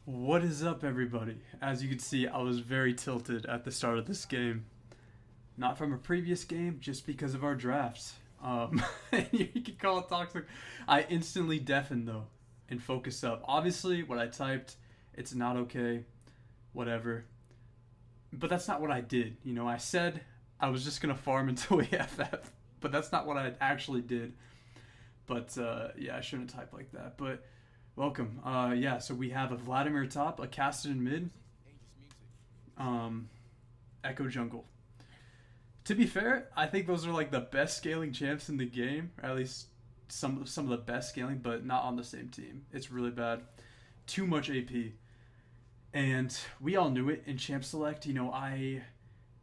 What is up, everybody? As you can see, I was very tilted at the start of this game. Not from a previous game, just because of our drafts. You can call it toxic. I instantly deafened, though, and focused up. Obviously, what I typed, it's not okay. Whatever. But that's not what I did. I said I was just going to farm until we FF. But that's not what I actually did. But, yeah, I shouldn't type like that. But welcome. Yeah, so we have a Vladimir top, a Caston mid, Ekko jungle. To be fair, I think those are like the best scaling champs in the game, or at least some of the best scaling, but not on the same team. It's really bad. Too much AP. And we all knew it in Champ Select. I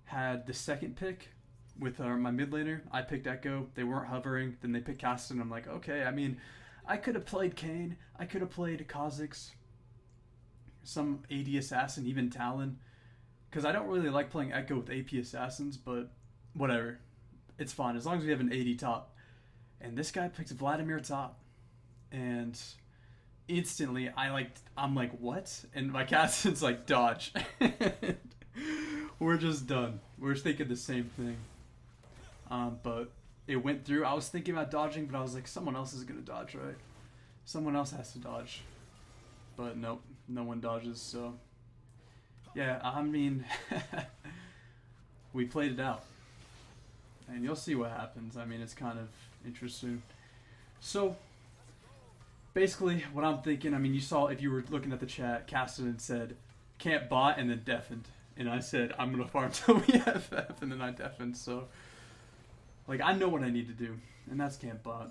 had the second pick with my mid laner. I picked Ekko. They weren't hovering. Then they picked Caston. I'm like, okay, I mean, I could have played Kane. I could have played Kha'Zix, some AD assassin, even Talon. Because I don't really like playing Ekko with AP assassins, but whatever. It's fine as long as we have an AD top. And this guy picks Vladimir top. And instantly I'm like, what? And my Caston's like, dodge. We're just done. We're thinking the same thing. But it went through. I was thinking about dodging, but I was like, someone else is going to dodge, right? Someone else has to dodge. But nope, no one dodges, so... Yeah, I mean... we played it out. And you'll see what happens. I mean, it's kind of interesting. So, basically, what I'm thinking... I mean, you saw, if you were looking at the chat, Caston said, can't bot, and then deafened. And I said, I'm going to farm till we FF, and then I deafened, so... Like, I know what I need to do, and that's camp bot.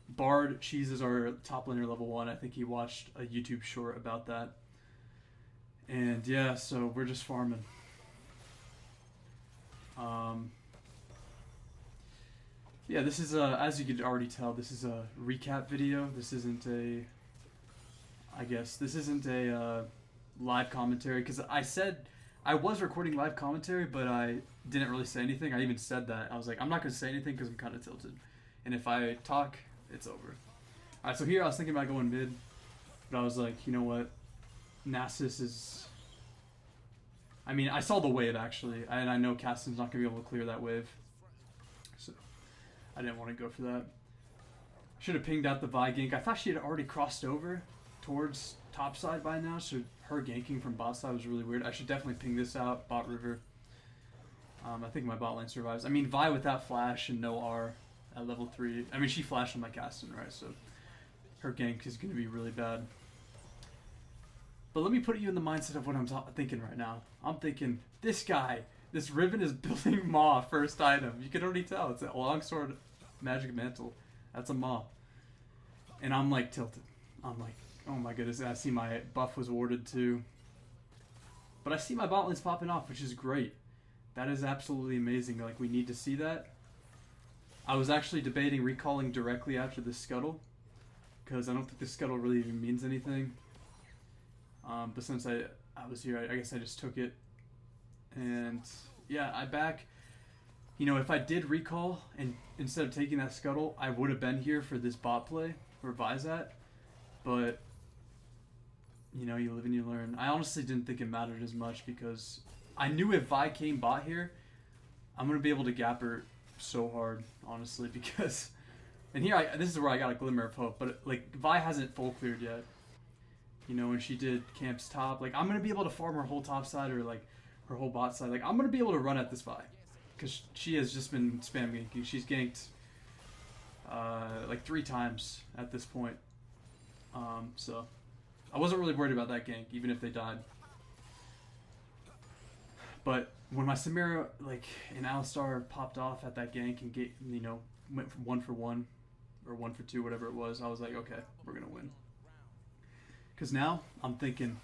Bard cheeses our top laner level 1. I think he watched a YouTube short about that. And yeah, so we're just farming. Yeah, this is as you could already tell, this is a recap video. This isn't a, I guess, this isn't a live commentary, because I said I was recording live commentary, but I didn't really say anything. I even said that. I was like, I'm not going to say anything because I'm kind of tilted. And if I talk, it's over. Alright, so here I was thinking about going mid, but I was like, you know what? Nasus is... I mean, I saw the wave, actually, and I know Caston's not going to be able to clear that wave. So, I didn't want to go for that. Should have pinged out the Vi gank. I thought she had already crossed over towards top side by now, so her ganking from bot side was really weird. I should definitely ping this out, bot river. I think my bot lane survives. I mean, Vi without flash and no R at level 3. I mean, she flashed on my Caston, right? So her gank is going to be really bad. But let me put you in the mindset of what I'm thinking right now. I'm thinking, this guy, this Riven is building Maw first item. You can already tell. It's a longsword magic mantle. That's a Maw. And I'm like tilted. I'm like, oh my goodness. I see my buff was warded too. But I see my bot lanes popping off, which is great. That is absolutely amazing. Like, we need to see that. I was actually debating recalling directly after the scuttle, because I don't think the scuttle really even means anything. But since I was here, I guess I just took it. And yeah, I back. If I did recall and instead of taking that scuttle, I would have been here for this bot play where Vi's at. But you live and you learn. I honestly didn't think it mattered as much because I knew if Vi came bot here, I'm gonna be able to gap her so hard, honestly, because. And here, this is where I got a glimmer of hope. But like, Vi hasn't full cleared yet. When she did camp's top, like, I'm gonna be able to farm her whole top side or like her whole bot side. Like, I'm gonna be able to run at this Vi, because she has just been spam ganking. She's ganked like 3 times at this point. So I wasn't really worried about that gank, even if they died. But when my Samira, like, and Alistar popped off at that gank and went from 1 for 1 or 1 for 2, whatever it was, I was like, okay, we're gonna win. Because now I'm thinking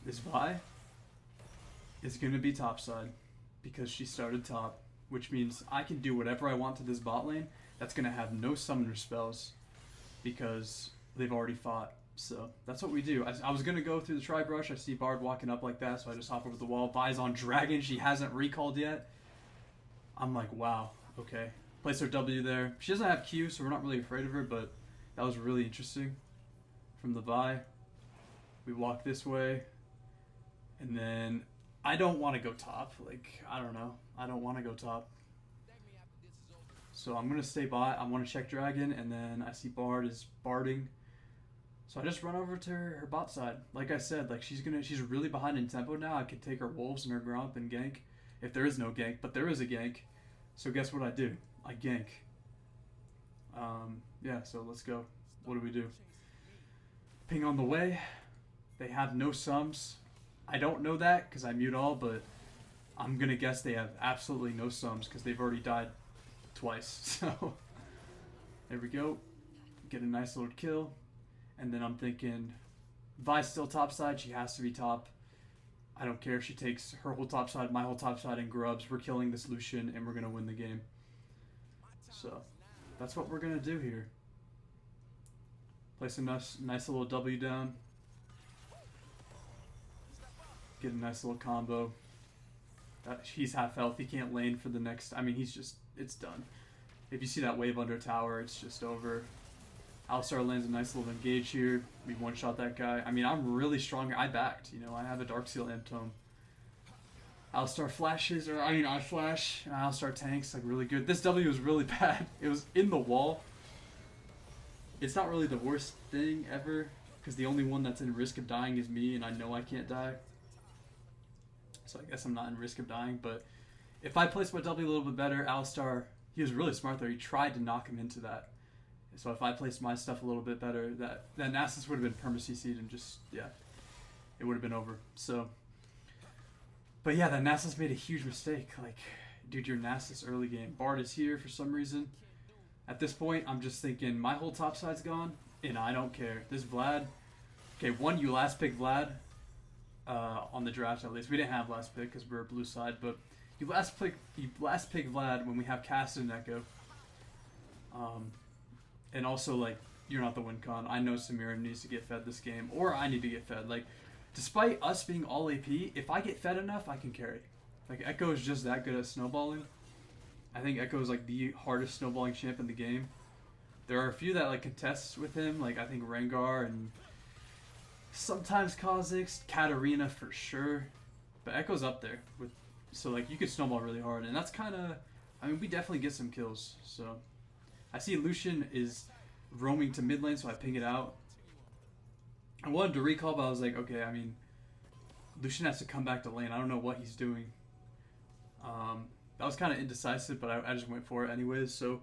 this Vi is going to be topside because she started top, which means I can do whatever I want to this bot lane. That's going to have no summoner spells because they've already fought. So that's what we do. I was going to go through the tri-brush. I see Bard walking up like that, so I just hop over the wall. Vi's on Dragon. She hasn't recalled yet. I'm like, wow, okay. Place her W there. She doesn't have Q, so we're not really afraid of her, but that was really interesting. from the Vi. We walk this way. And then I don't want to go top. Like, I don't know. I don't want to go top. So I'm going to stay by. I want to check Dragon. And then I see Bard is barding. So I just run over to her bot side. Like I said, like she's really behind in tempo now. I could take her Wolves and her Gromp and gank. If there is no gank. But there is a gank. So guess what I do? I gank. Yeah, so let's go. What do we do? Ping on the way. They have no sums. I don't know that because I mute all, but I'm going to guess they have absolutely no sums because they've already died twice. So there we go. Get a nice little kill. And then I'm thinking, Vi's still top side. She has to be top. I don't care if she takes her whole top side, my whole top side, and grubs. We're killing this Lucian, and we're going to win the game. So that's what we're going to do here. Place a nice little W down. Get a nice little combo. He's half health. He can't lane for the next... I mean, he's just... It's done. If you see that wave under tower, it's just over. Alistar lands a nice little engage here. We one-shot that guy. I mean, I'm really strong. I backed. You know, I have a Darksteel Imp Tome. Alistar flashes, or I mean, I flash. And Alistar tanks, like, really good. This W was really bad. It was in the wall. It's not really the worst thing ever, because the only one that's in risk of dying is me, and I know I can't die. So I guess I'm not in risk of dying, but if I placed my W a little bit better, Alistar, he was really smart there. He tried to knock him into that. So if I placed my stuff a little bit better, that Nasus would have been perma-CC'd and just, yeah, it would have been over. So, but yeah, that Nasus made a huge mistake. Like, dude, your Nasus early game. Bard is here for some reason. At this point, I'm just thinking, my whole top side's gone, and I don't care. This Vlad, okay, one, you last pick Vlad, on the draft at least. We didn't have last pick because we're blue side, but you last pick Vlad when we have Cast and Ekko. And also, like, you're not the win con. I know Samira needs to get fed this game, or I need to get fed. Like, despite us being all AP, if I get fed enough, I can carry. Like, Ekko is just that good at snowballing. I think Ekko is, like, the hardest snowballing champ in the game. There are a few that, like, contest with him. Like, I think Rengar and sometimes Kha'Zix, Katarina for sure. But Ekko's up there. So, like, you could snowball really hard. And that's kind of... I mean, we definitely get some kills, so... I see Lucian is roaming to mid lane, so I ping it out. I wanted to recall, but I was like, okay, I mean, Lucian has to come back to lane. I don't know what he's doing. That was kind of indecisive, but I just went for it anyways. So,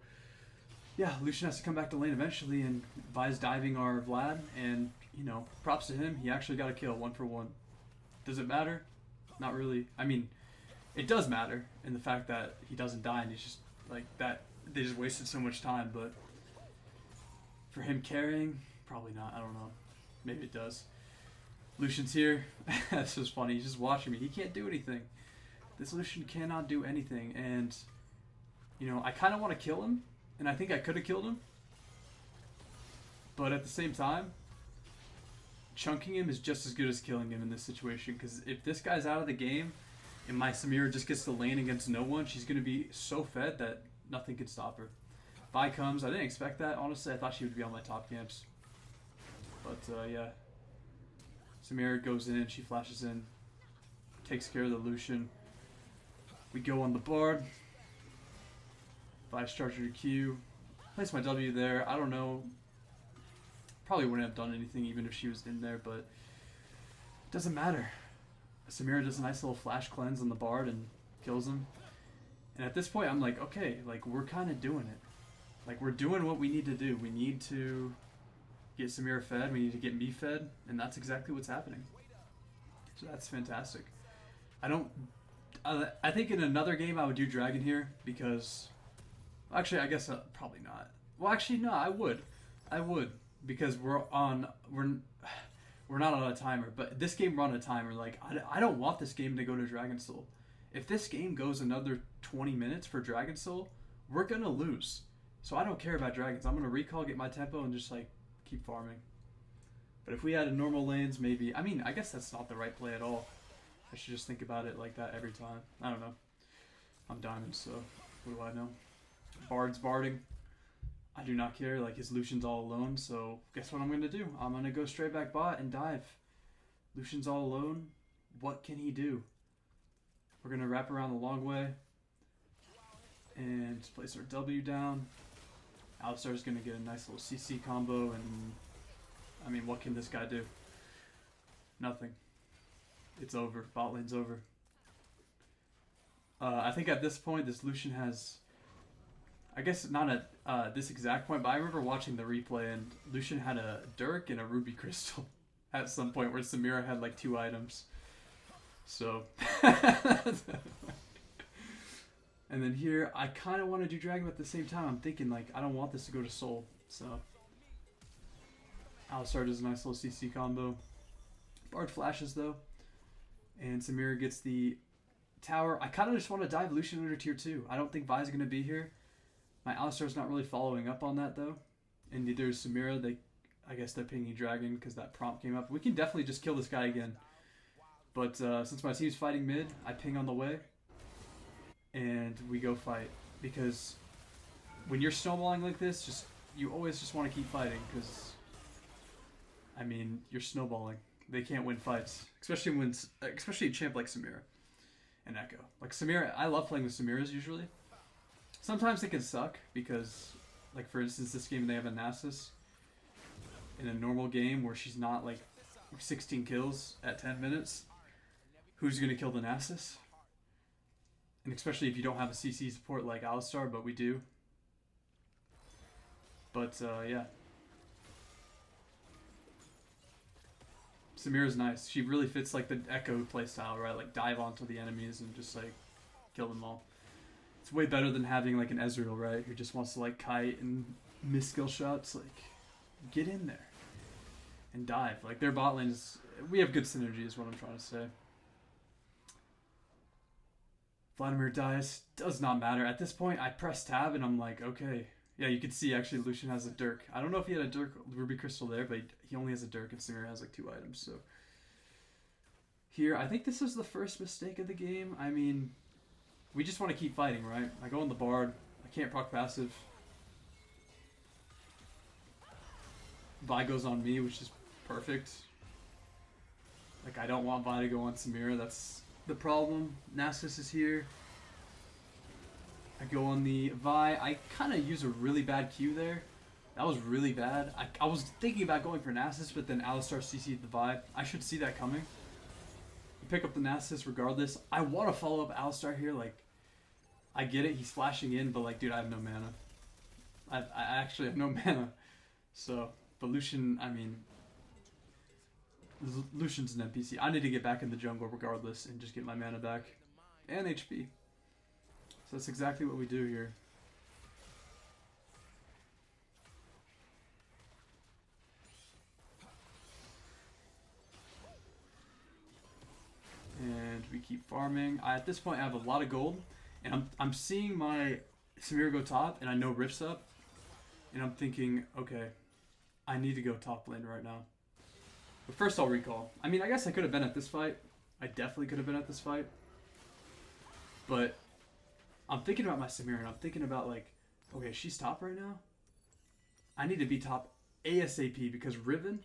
yeah, Lucian has to come back to lane eventually, and Vi's diving our Vlad, and, you know, props to him. He actually got a kill, 1-for-1. Does it matter? Not really. I mean, it does matter in the fact that he doesn't die, and he's just, like, that... They just wasted so much time, but for him carrying, probably not. I don't know. Maybe it does. Lucian's here. That's just funny. He's just watching me. He can't do anything. This Lucian cannot do anything, and, you know, I kind of want to kill him, and I think I could have killed him, but at the same time, chunking him is just as good as killing him in this situation, because if this guy's out of the game, and my Samira just gets to lane against no one, she's going to be so fed that nothing can stop her. Vi comes. I didn't expect that. Honestly, I thought she would be on my top camps. But, yeah. Samira goes in. She flashes in. Takes care of the Lucian. We go on the Bard. Vi starts her Q. Place my W there. I don't know. Probably wouldn't have done anything even if she was in there, but it doesn't matter. Samira does a nice little flash cleanse on the Bard and kills him. And at this point, I'm like, okay, like, we're kind of doing it. Like, we're doing what we need to do. We need to get Samira fed. We need to get me fed. And that's exactly what's happening. So that's fantastic. I think in another game I would do Dragon here because... Actually, I guess probably not. Well, actually, no, I would. I would. Because we're not on a timer. But this game, we're on a timer. Like, I don't want this game to go to Dragon Soul. If this game goes another 20 minutes for Dragon Soul, we're going to lose. So I don't care about dragons. I'm going to recall, get my tempo, and just, like, keep farming. But if we had a normal lanes, maybe... I mean, I guess that's not the right play at all. I should just think about it like that every time. I don't know. I'm diamond, so what do I know? Bard's barding. I do not care. Like, his Lucian's all alone, so guess what I'm going to do? I'm going to go straight back bot and dive. Lucian's all alone. What can he do? We're going to wrap around the long way and place our W down. Alistar's going to get a nice little CC combo, and I mean, what can this guy do? Nothing. It's over. Bot lane's over. I think at this point, this Lucian has, I guess not at this exact point, but I remember watching the replay, and Lucian had a Dirk and a Ruby Crystal at some point, where Samira had like 2 items. So, and then here, I kind of want to do Dragon, but at the same time, I'm thinking like, I don't want this to go to Soul. So, Alistar does a nice little CC combo. Bard flashes though, and Samira gets the tower. I kind of just want to dive Lucian under tier 2. I don't think Vi's going to be here. My Alistar's not really following up on that though, and neither is Samira. I guess they're pinging Dragon because that prompt came up. We can definitely just kill this guy again. But since my team's fighting mid, I ping on the way, and we go fight. Because when you're snowballing like this, you always just want to keep fighting, because I mean, you're snowballing. They can't win fights, especially a champ like Samira and Ekko. Like Samira, I love playing with Samiras usually. Sometimes it can suck because, like for instance, this game they have a Nasus in a normal game where she's not like 16 kills at 10 minutes. Who's going to kill the Nasus? And especially if you don't have a CC support like Alistar, but we do. But yeah. Samira's nice. She really fits like the Ekko playstyle, right? Like dive onto the enemies and just like kill them all. It's way better than having like an Ezreal, right? Who just wants to like kite and miss skill shots. Like, get in there and dive. Like their bot lane is, we have good synergy is what I'm trying to say. Vladimir dies. Does not matter. At this point, I press tab and I'm like, okay. Yeah, you can see actually Lucian has a Dirk. I don't know if he had a Dirk Ruby Crystal there, but he only has a Dirk and Samira has like 2 items. So here, I think this is the first mistake of the game. I mean, we just want to keep fighting, right? I go on the Bard. I can't proc passive. Vi goes on me, which is perfect. Like, I don't want Vi to go on Samira. That's the problem. Nasus is here. I go on the Vi. I kind of use a really bad Q there. That was really bad. I was thinking about going for Nasus, but then Alistar CC'd the Vi. I should see that coming. You pick up the Nasus regardless. I want to follow up Alistar here. Like, I get it. He's flashing in, but like, dude, I have no mana. I actually have no mana. So, but Lucian, I mean, Lucian's an NPC. I need to get back in the jungle regardless and just get my mana back. And HP. So that's exactly what we do here. And we keep farming. At this point I have a lot of gold. And I'm seeing my Samira go top, and I know Rift's up. And I'm thinking, okay, I need to go top lane right now. But first I'll recall. I mean, I guess I could have been at this fight. I definitely could have been at this fight. But I'm thinking about my Samira, and I'm thinking about like, okay, she's top right now. I need to be top ASAP, because Riven,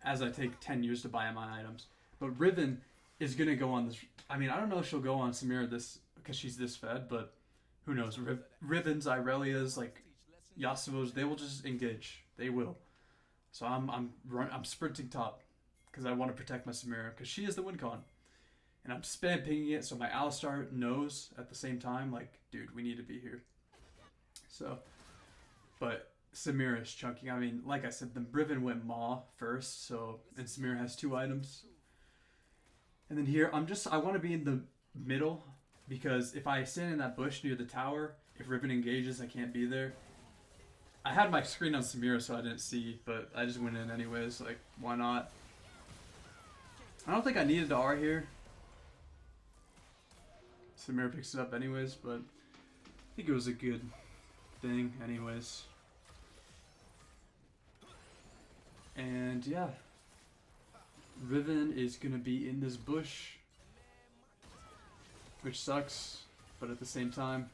as I take 10 years to buy my items, but Riven is going to go on this. I mean, I don't know if she'll go on Samira this, because she's this fed, but who knows. Riven's, Irelia's, like Yasuo's, they will just engage. They will. So I'm sprinting top, because I want to protect my Samira, because she is the win con. And I'm spam pinging it, so my Alistar knows at the same time, like, dude, we need to be here. So, but Samira is chunking. I mean, like I said, the Riven went Maw first, so, and Samira has 2 items. And then here, I want to be in the middle, because if I stand in that bush near the tower, if Riven engages, I can't be there. I had my screen on Samira, so I didn't see, but I just went in anyways, like, why not? I don't think I needed the R here. Samira picks it up anyways, but I think it was a good thing anyways. And yeah, Riven is going to be in this bush, which sucks, but at the same time,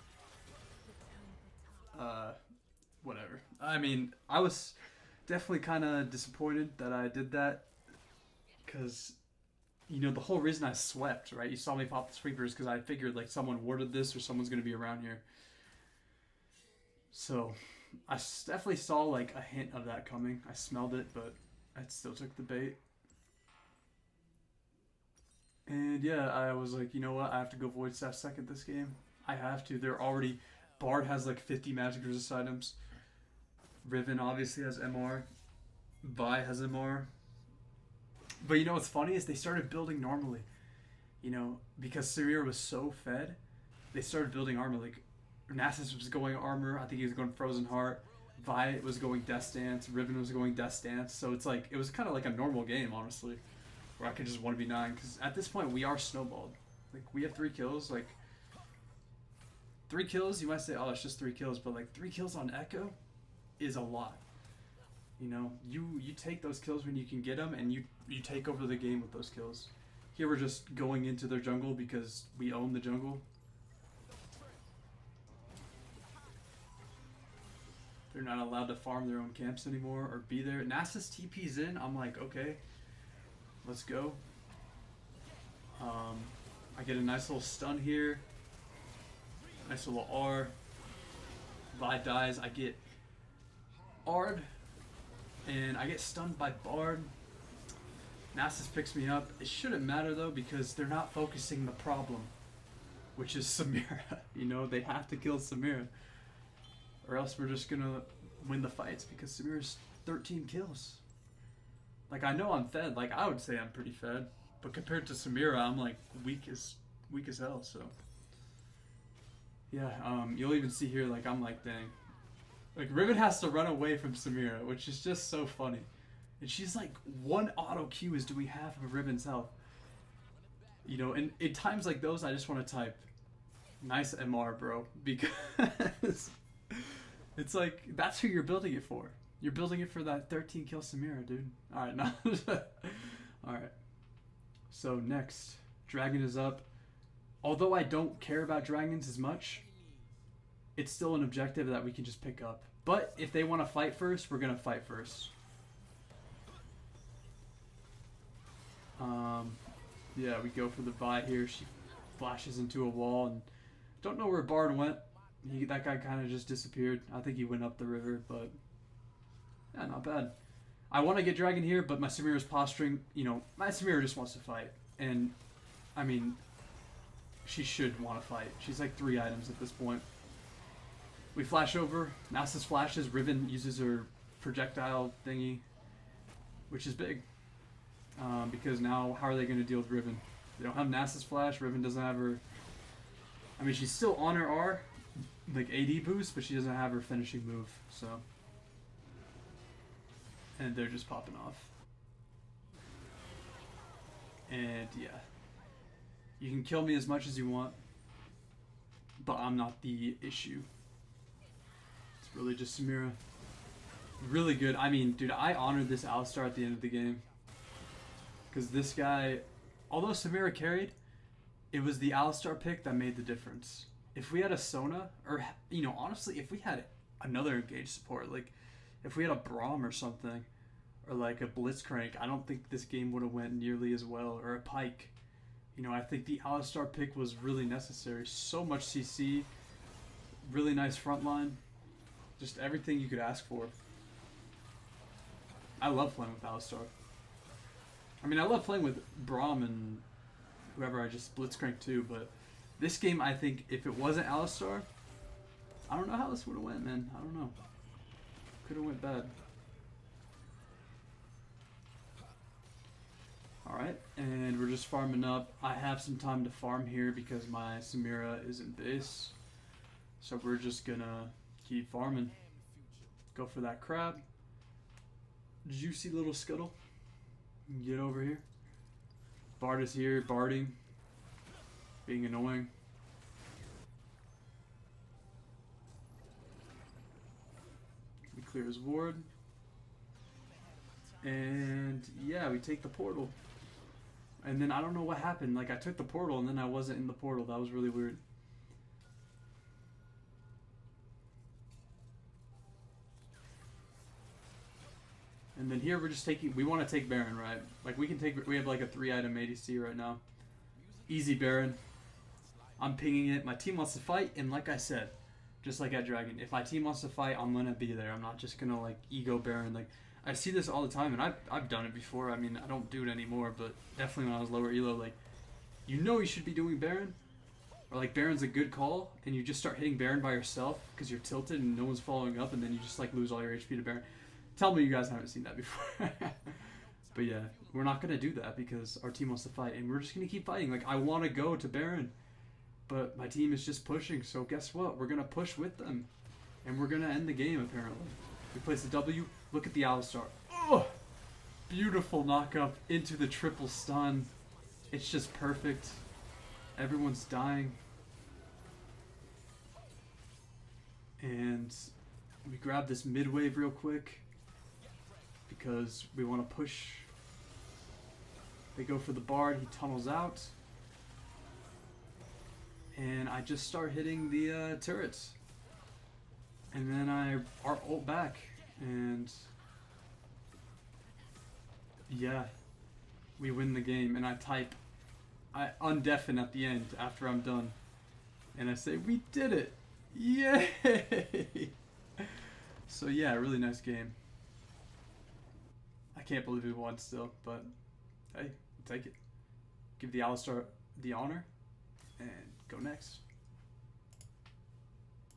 whatever. I mean, I was definitely kind of disappointed that I did that because the whole reason I swept, right? You saw me pop the sweepers because I figured like someone warded this or someone's gonna be around here. So I definitely saw like a hint of that coming. I smelled it, but I still took the bait. And yeah, I was like, you know what? I have to go Void Staff second this game. I have to. They're already... Bard has like 50 magic resist items. Riven obviously has MR. Vi has MR. But you know what's funny is they started building normally. Because Samira was so fed, they started building armor. Like, Nasus was going armor. I think he was going Frozen Heart. Vi was going Death Dance. Riven was going Death Dance. So it's like, it was kind of like a normal game, honestly. Where I could just 1v9. Because at this point, we are snowballed. Like, we have 3 kills. Like, 3 kills, you might say, oh, it's just 3 kills. But, like, 3 kills on Ekko is a lot. You take those kills when you can get them, and you take over the game with those kills. Here we're just going into their jungle because we own the jungle. They're not allowed to farm their own camps anymore or be there. Nasus TP's in. I'm like, okay, let's go. I get a nice little stun here. Nice little R. Vi dies. I get R'd. And I get stunned by Bard. Nasus picks me up. It shouldn't matter though because they're not focusing the problem, which is Samira. They have to kill Samira. Or else we're just gonna win the fights because Samira's 13 kills. Like, I know I'm fed. Like, I would say I'm pretty fed. But compared to Samira, I'm like weak as hell, so. Yeah, you'll even see here, like, I'm like, dang. Like, Riven has to run away from Samira, which is just so funny. And she's like, 1 auto Q is doing half of Riven's health. And in times like those, I just want to type, nice MR, bro. Because it's like, that's who you're building it for. You're building it for that 13 kill Samira, dude. Alright, no. Alright. So, next. Dragon is up. Although I don't care about dragons as much, it's still an objective that we can just pick up. But if they want to fight first, we're going to fight first. Yeah, we go for the Vi here. She flashes into a wall and don't know where Bard went. That guy kind of just disappeared. I think he went up the river, but yeah, not bad. I want to get Dragon here, but my Samira's posturing. My Samira just wants to fight. And, I mean, she should want to fight. She's like 3 items at this point. We flash over. Nasus flashes. Riven uses her projectile thingy, which is big. Because now, how are they going to deal with Riven? They don't have Nasus flash. Riven doesn't have her... I mean, she's still on her R, like AD boost, but she doesn't have her finishing move, so... And they're just popping off. And, yeah. You can kill me as much as you want, but I'm not the issue. It's really just Samira. Really good. I mean, dude, I honored this Alistar at the end of the game. Because this guy, although Samira carried, it was the Alistar pick that made the difference. If we had a Sona, or, honestly, if we had another engaged support, like, if we had a Braum or something, or like a Blitzcrank, I don't think this game would have went nearly as well, or a Pike. I think the Alistar pick was really necessary. So much CC, really nice front line, just everything you could ask for. I love playing with Alistar. I mean, I love playing with Braum and whoever I just Blitzcrank too, but this game, I think, if it wasn't Alistar, I don't know how this would have went, man. I don't know. Could have went bad. Alright, and we're just farming up. I have some time to farm here because my Samira is in base. So we're just gonna keep farming. Go for that crab. Juicy little scuttle. Get over here. Bard is here, barding. Being annoying. We clear his ward. And yeah, we take the portal. And then I don't know what happened. Like, I took the portal and then I wasn't in the portal. That was really weird. And then here we're just taking, we want to take Baron, right? Like we have like a 3-item ADC right now. Easy Baron. I'm pinging it. My team wants to fight, and like I said, just like at Dragon, if my team wants to fight, I'm gonna be there. I'm not just gonna like ego Baron. Like I see this all the time, and I've done it before. I mean, I don't do it anymore, but definitely when I was lower elo, like you know you should be doing Baron, or like Baron's a good call, and you just start hitting Baron by yourself because you're tilted and no one's following up, and then you just like lose all your HP to Baron. Tell me you guys haven't seen that before. But yeah, we're not gonna do that because our team wants to fight, and we're just gonna keep fighting. Like I want to go to Baron. But my team is just pushing, so guess what? We're going to push with them. And we're going to end the game, apparently. We place the W. Look at the Alistar. Oh! Beautiful knock-up into the triple stun. It's just perfect. Everyone's dying. And we grab this mid-wave real quick. Because we want to push. They go for the Bard. He tunnels out. And I just start hitting the turrets. And then I ult back. And yeah, we win the game. And I undeafen at the end after I'm done. And I say, we did it! Yay! So yeah, really nice game. I can't believe we won still, but hey, take it. Give the Alistar the honor. And go next.